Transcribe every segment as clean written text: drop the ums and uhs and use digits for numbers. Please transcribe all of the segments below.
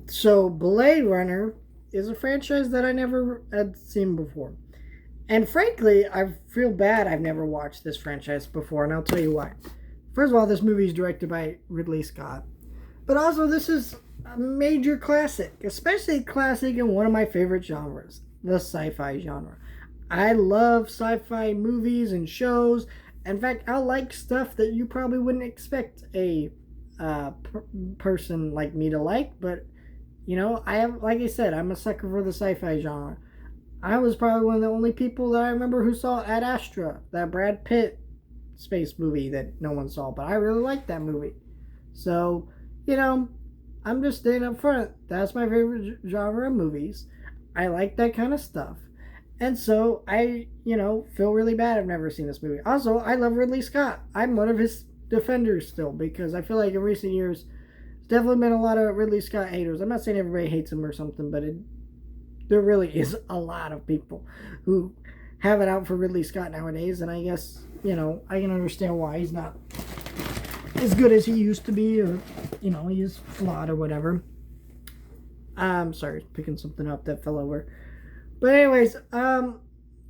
So Blade Runner is a franchise that I never had seen before. And frankly, I feel bad I've never watched this franchise before, and I'll tell you why. First of all, this movie is directed by Ridley Scott. But also, this is a major classic, especially a classic in one of my favorite genres, the sci fi genre. I love sci fi movies and shows. In fact, I like stuff that you probably wouldn't expect a person like me to like, but I have, like I said, I'm a sucker for the sci fi genre. I was probably one of the only people that I remember who saw Ad Astra, that Brad Pitt space movie that no one saw, but I really liked that movie. So, you know, I'm just staying up front. That's my favorite genre of movies. I like that kind of stuff. And so I feel really bad I've never seen this movie. Also, I love Ridley Scott. I'm one of his defenders still because I feel like in recent years, there's definitely been a lot of Ridley Scott haters. I'm not saying everybody hates him or something, but there really is a lot of people who have it out for Ridley Scott nowadays. And I guess, I can understand why he's not as good as he used to be, or he is flawed or whatever. I'm sorry, picking something up that fell over. But anyways,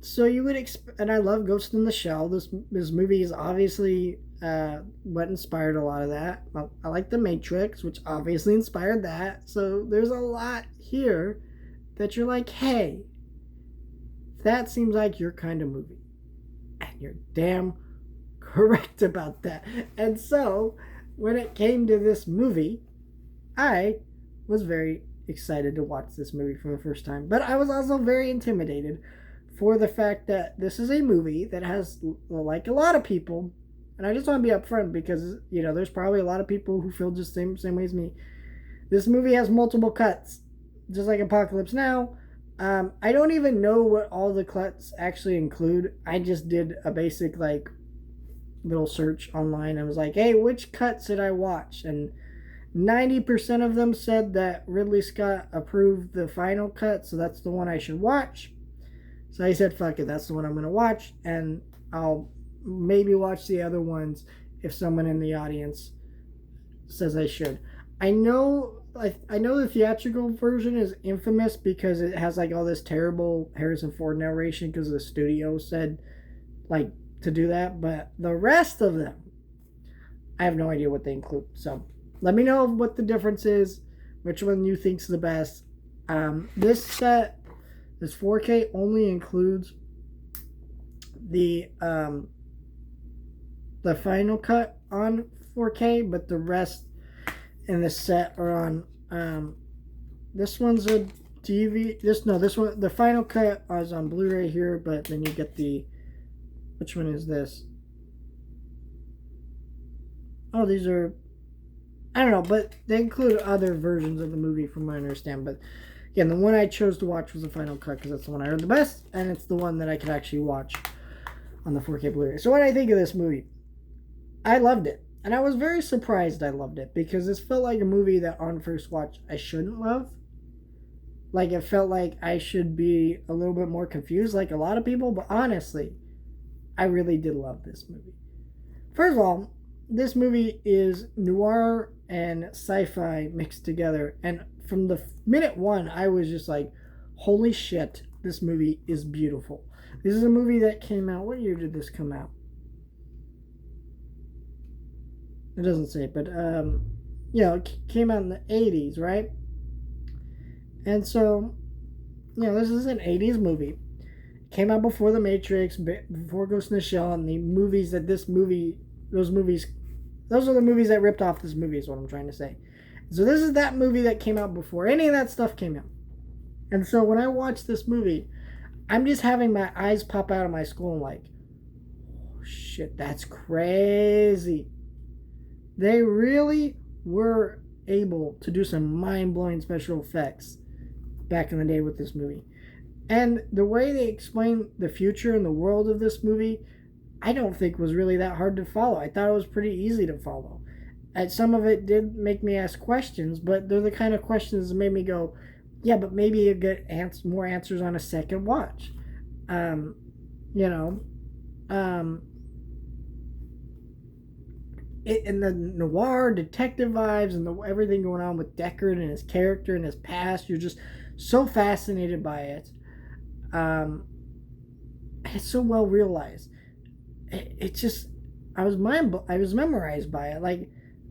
so you would expect, and I love Ghost in the Shell. This movie is obviously what inspired a lot of that. I like The Matrix, which obviously inspired that. So there's a lot here that you're like, hey, that seems like your kind of movie, and you're damn correct about that. And so when it came to this movie, I was very excited to watch this movie for the first time. But I was also very intimidated for the fact that this is a movie that has, like a lot of people, and I just want to be upfront because, there's probably a lot of people who feel just the same way as me. This movie has multiple cuts, just like Apocalypse Now. I don't even know what all the cuts actually include. I just did a basic, like, little search online. I was like, hey, which cuts did I watch? And 90% of them said that Ridley Scott approved the final cut, so that's the one I should watch. So I said, fuck it, that's the one I'm going to watch, and I'll maybe watch the other ones if someone in the audience says I should. I know the theatrical version is infamous because it has like all this terrible Harrison Ford narration because the studio said like to do that, but the rest of them, I have no idea what they include. So let me know what the difference is, which one you think's the best. This set, this 4K only includes the final cut on 4K, but the rest in the set are on. This one's a DV. This one, the final cut is on Blu-ray here, but then you get the. Which one is this? Oh, these are. I don't know, but they include other versions of the movie, from what I understand. But again, the one I chose to watch was the final cut because that's the one I heard the best, and it's the one that I could actually watch on the 4K Blu-ray. So what do I think of this movie? I loved it. And I was very surprised I loved it because this felt like a movie that on first watch I shouldn't love. Like it felt like I should be a little bit more confused like a lot of people, but honestly, I really did love this movie. First of all, this movie is noir and sci-fi mixed together, and from the minute one I was just like, holy shit, this movie is beautiful. This is a movie that came out, what year did this come out? It doesn't say, but it came out in the 80s, right? And so, this is an 80s movie. It came out before The Matrix, before Ghost in the Shell, and the movies that those are the movies that ripped off this movie, is what I'm trying to say. So this is that movie that came out before any of that stuff came out. And so when I watch this movie, I'm just having my eyes pop out of my skull and like, oh shit, that's crazy. They really were able to do some mind-blowing special effects back in the day with this movie. And the way they explain the future and the world of this movie, I don't think was really that hard to follow. I thought it was pretty easy to follow. And some of it did make me ask questions, but they're the kind of questions that made me go, yeah, but maybe you get more answers on a second watch. Um, you know, um, and the noir detective vibes and everything going on with Deckard and his character and his past. You're just so fascinated by it. Um, it's so well realized. It just I was memorized by it. Like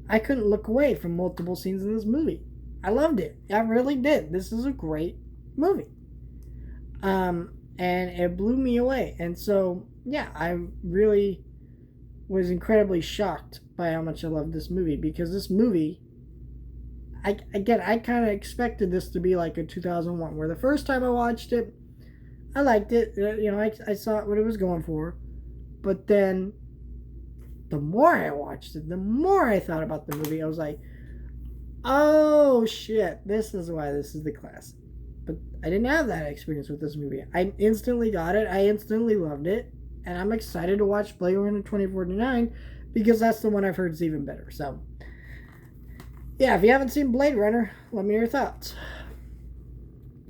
I couldn't look away from multiple scenes in this movie. I loved it. I really did. This is a great movie. And it blew me away. And so yeah, I really was incredibly shocked by how much I loved this movie, because this movie, I kind of expected this to be like a 2001, where the first time I watched it, I liked it. I saw what it was going for, but then the more I watched it, the more I thought about the movie. I was like, oh shit, this is why this is the classic. But I didn't have that experience with this movie. I instantly got it. I instantly loved it. And I'm excited to watch Blade Runner 2049 because that's the one I've heard is even better. So, yeah, if you haven't seen Blade Runner, let me know your thoughts.